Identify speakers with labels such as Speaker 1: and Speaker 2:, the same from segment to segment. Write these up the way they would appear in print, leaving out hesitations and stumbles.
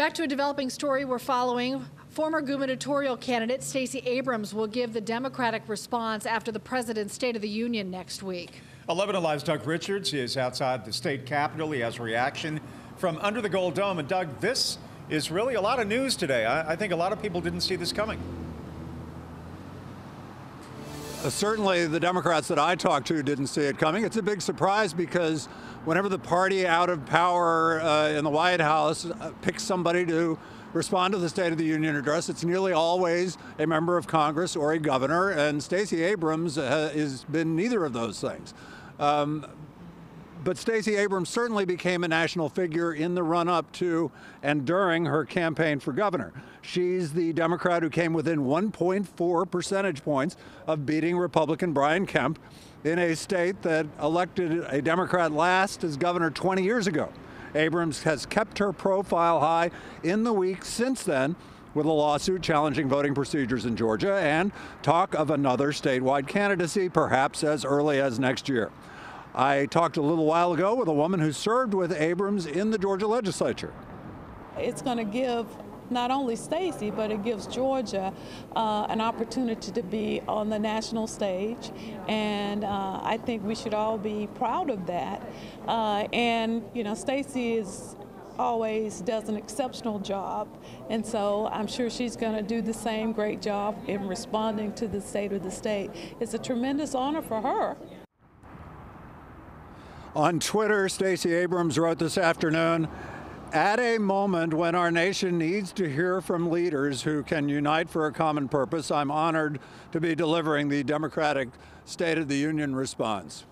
Speaker 1: Back to a developing story we're following. Former gubernatorial candidate Stacey Abrams will give the Democratic response after the President's State of the Union next week. 11 Alive's Doug Richards is outside the state capitol. He has a reaction from under the Gold Dome. And Doug, this is really a lot of news today. I think a lot of people didn't see this coming.
Speaker 2: Certainly the Democrats that I talked to didn't see it coming. It's a big surprise because whenever the party out of power in the White House picks somebody to respond to the State of the Union address, it's nearly always a member of Congress or a governor, and Stacey Abrams has been neither of those things. But Stacey Abrams certainly became a national figure in the run-up to and during her campaign for governor. She's the Democrat who came within 1.4 percentage points of beating Republican Brian Kemp in a state that elected a Democrat last as governor 20 years ago. Abrams has kept her profile high in the week since then, with a lawsuit challenging voting procedures in Georgia and talk of another statewide candidacy, perhaps as early as next year. I talked a little while ago with a woman who served with Abrams in the Georgia legislature.
Speaker 3: It's going to give not only Stacey, but it gives Georgia an opportunity to be on the national stage, and I think we should all be proud of that. And you know, Stacey always does an exceptional job, and so I'm sure she's going to do the same great job in responding to the state of the state. It's a tremendous honor for her.
Speaker 2: On Twitter, Stacey Abrams wrote this afternoon, "At a moment when our nation needs to hear from leaders who can unite for a common purpose, I'm honored to be delivering the Democratic State of the Union response."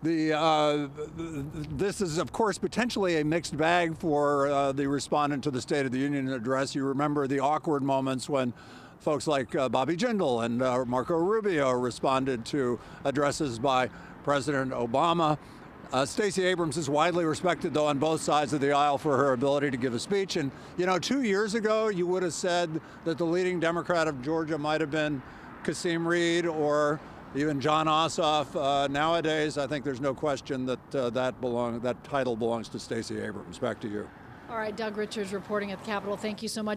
Speaker 2: This is, of course, potentially a mixed bag for the respondent to the State of the Union address. You remember the awkward moments when folks like Bobby Jindal and Marco Rubio responded to addresses by President Obama. Stacey Abrams is widely respected, though, on both sides of the aisle for her ability to give a speech. And, you know, 2 years ago, you would have said that the leading Democrat of Georgia might have been Kasim Reed or even John Ossoff. Nowadays, I think there's no question that that title belongs to Stacey Abrams. Back to you.
Speaker 1: All right, Doug Richards reporting at the Capitol. Thank you so much.